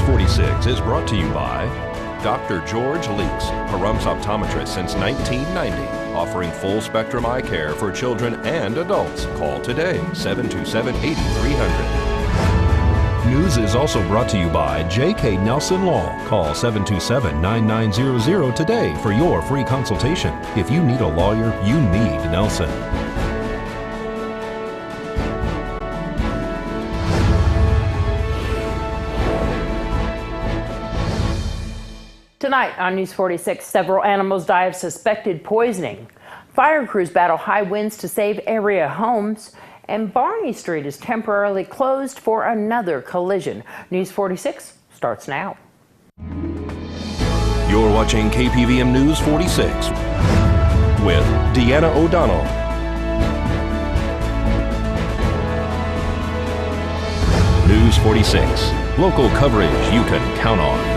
46 is brought to you by Dr. George Leeks, Pahrumps optometrist since 1990, offering full-spectrum eye care for children and adults. Call today, 727-8300. News is also brought to you by J.K. Nelson Law. Call 727-9900 today for your free consultation. If you need a lawyer, you need Nelson. Tonight on News 46, several animals die of suspected poisoning. Fire crews battle high winds to save area homes. And Barney Street is temporarily closed for another collision. News 46 starts now. You're watching KPVM News 46 with Deanna O'Donnell. News 46, local coverage you can count on.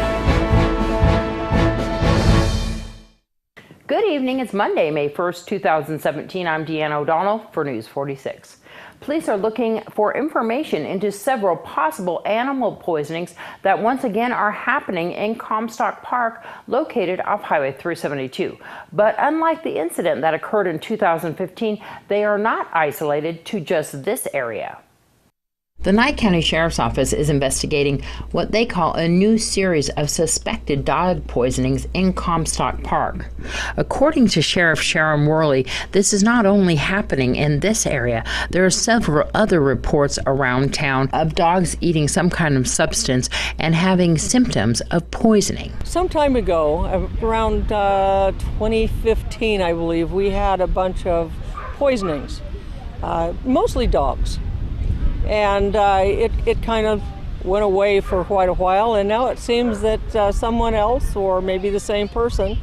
Good evening. It's Monday, May 1st, 2017. I'm Deanna O'Donnell for News 46. Police are looking for information into several possible animal poisonings that once again are happening in Comstock Park, located off Highway 372. But unlike the incident that occurred in 2015, they are not isolated to just this area. The Nye County Sheriff's Office is investigating what they call a new series of suspected dog poisonings in Comstock Park. According to Sheriff Sharon Worley, this is not only happening in this area. There are several other reports around town of dogs eating some kind of substance and having symptoms of poisoning. Some time ago, around 2015, I believe, we had a bunch of poisonings, mostly dogs. And it kind of went away for quite a while, and now it seems that someone else, or maybe the same person,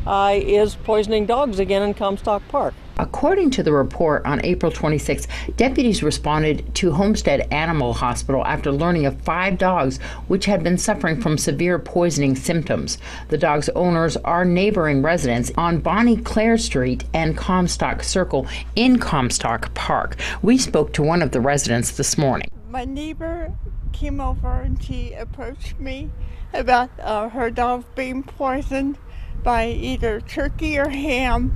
is poisoning dogs again in Comstock Park. According to the report, on April 26, deputies responded to Homestead Animal Hospital after learning of 5 dogs which had been suffering from severe poisoning symptoms. The dogs' owners are neighboring residents on Bonnie Claire Street and Comstock Circle in Comstock Park. We spoke to one of the residents this morning. My neighbor came over and she approached me about her dog being poisoned by either turkey or ham.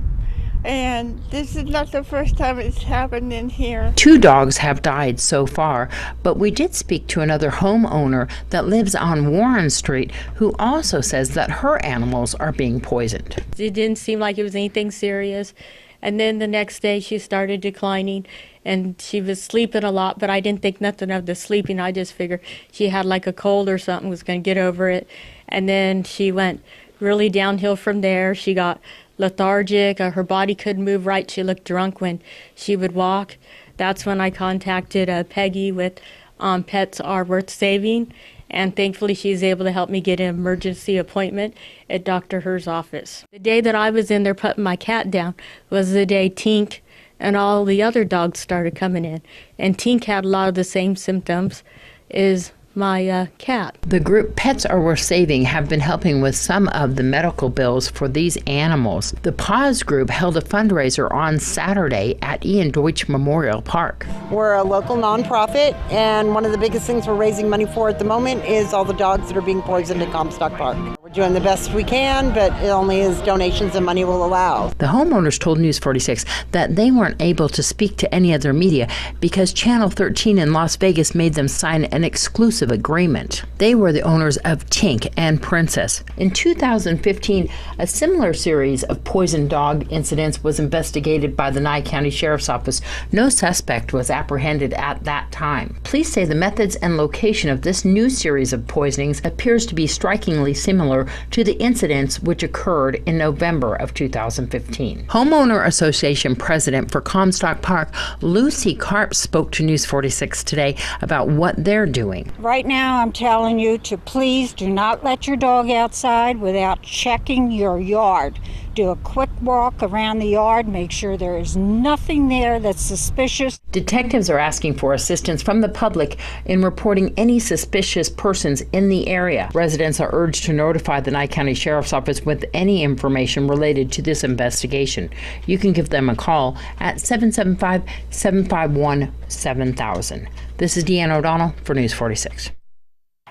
And this is not the first time it's happened in here. 2 dogs have died so far, but we did speak to another homeowner that lives on Warren Street who also says that her animals are being poisoned. It didn't seem like it was anything serious. And then the next day she started declining and she was sleeping a lot, but I didn't think nothing of the sleeping. I just figured she had like a cold or something, was going to get over it. And then she went really downhill from there. She got lethargic, her body couldn't move right. She looked drunk when she would walk. That's when I contacted Peggy with Pets Are Worth Saving, and thankfully she's able to help me get an emergency appointment at Dr. Herr's office. The day that I was in there putting my cat down was the day Tink and all the other dogs started coming in, and Tink had a lot of the same symptoms as my cat. The group Pets Are Worth Saving have been helping with some of the medical bills for these animals. The Paws group held a fundraiser on Saturday at Ian Deutsch Memorial Park. We're a local nonprofit, and one of the biggest things we're raising money for at the moment is all the dogs that are being poisoned in Comstock Park. We're doing the best we can, but it only as donations and money will allow. The homeowners told News 46 that they weren't able to speak to any other media because Channel 13 in Las Vegas made them sign an exclusive agreement. They were the owners of Tink and Princess. In 2015, a similar series of poisoned dog incidents was investigated by the Nye County Sheriff's Office. No suspect was apprehended at that time. Police say the methods and location of this new series of poisonings appears to be strikingly similar to the incidents which occurred in November of 2015. Homeowner Association President for Comstock Park, Lucy Karp, spoke to News 46 today about what they're doing. Right now, I'm telling you to please do not let your dog outside without checking your yard. Do a quick walk around the yard, make sure there is nothing there that's suspicious. Detectives are asking for assistance from the public in reporting any suspicious persons in the area. Residents are urged to notify the Nye County Sheriff's Office with any information related to this investigation. You can give them a call at 775-751-7000. This is Deanna O'Donnell for News 46.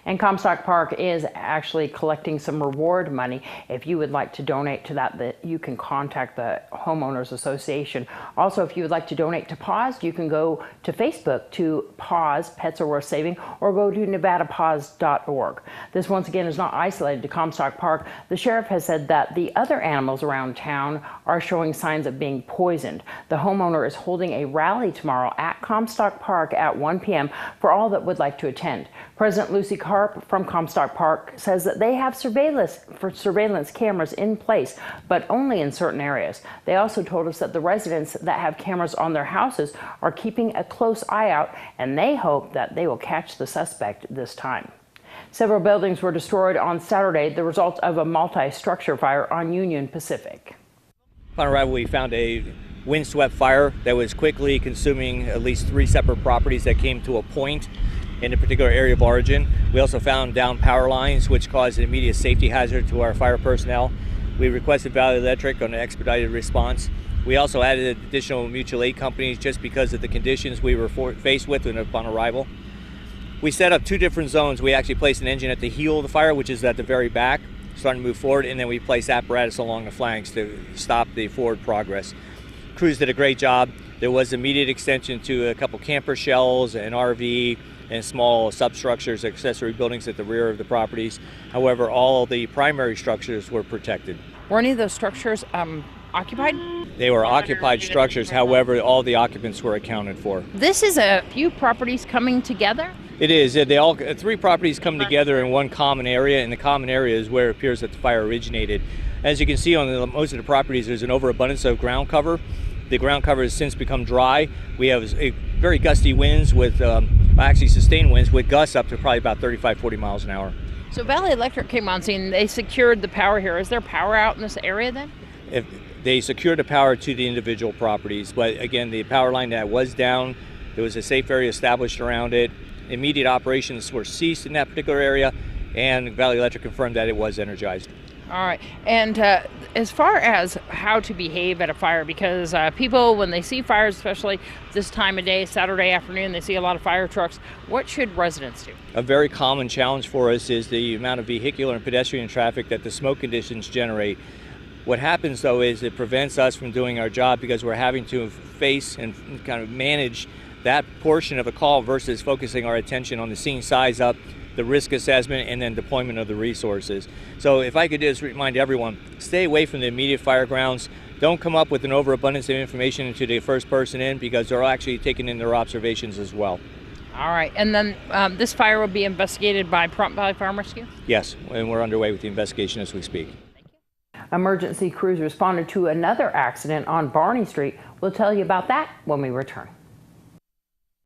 And Comstock Park is actually collecting some reward money. If you would like to donate to that, you can contact the Homeowners Association. Also, if you would like to donate to PAWS, you can go to Facebook to PAWS, Pets Are Worth Saving, or go to nevadapaws.org. This once again is not isolated to Comstock Park. The sheriff has said that the other animals around town are showing signs of being poisoned. The homeowner is holding a rally tomorrow at Comstock Park at 1 p.m. for all that would like to attend. President Lucy Karp from Comstock Park says that they have surveillance cameras in place, but only in certain areas. They also told us that the residents that have cameras on their houses are keeping a close eye out, and they hope that they will catch the suspect this time. Several buildings were destroyed on Saturday, the result of a multi-structure fire on Union Pacific. Upon arrival, we found a windswept fire that was quickly consuming at least 3 separate properties that came to a point in a particular area of origin. We also found down power lines, which caused an immediate safety hazard to our fire personnel. We requested Valley Electric on an expedited response. We also added additional mutual aid companies just because of the conditions we were faced with upon arrival. We set up 2 different zones. We actually placed an engine at the heel of the fire, which is at the very back, starting to move forward, and then we placed apparatus along the flanks to stop the forward progress. Crews did a great job. There was immediate extension to a couple camper shells, an RV, and small substructures, accessory buildings at the rear of the properties. However, all the primary structures were protected. Were any of those structures occupied? They were occupied structures, however, all the occupants were accounted for. This is a few properties coming together? It is. They all 3 properties come together in one common area, and the common area is where it appears that the fire originated. As you can see on most of the properties, there's an overabundance of ground cover. The ground cover has since become dry. We have very gusty winds with, actually sustained winds with gusts up to probably about 35-40 miles an hour. So Valley Electric came on scene. They secured the power here. Is there power out in this area then? They secured the power to the individual properties, but again, the power line that was down, there was a safe area established around it. Immediate operations were ceased in that particular area, and Valley Electric confirmed that it was energized. All right. And as far as how to behave at a fire, because people, when they see fires, especially this time of day, Saturday afternoon, they see a lot of fire trucks, what should residents do? A very common challenge for us is the amount of vehicular and pedestrian traffic that the smoke conditions generate. What happens, though, is it prevents us from doing our job because we're having to face and kind of manage that portion of a call versus focusing our attention on the scene size up, the risk assessment, and then deployment of the resources. So if I could just remind everyone, stay away from the immediate fire grounds. Don't come up with an overabundance of information into the first person in, because they're actually taking in their observations as well. All right. And then this fire will be investigated by Prompt Valley Fire and Rescue? Yes, and we're underway with the investigation as we speak. Emergency crews responded to another accident on Barney Street. We'll tell you about that when we return.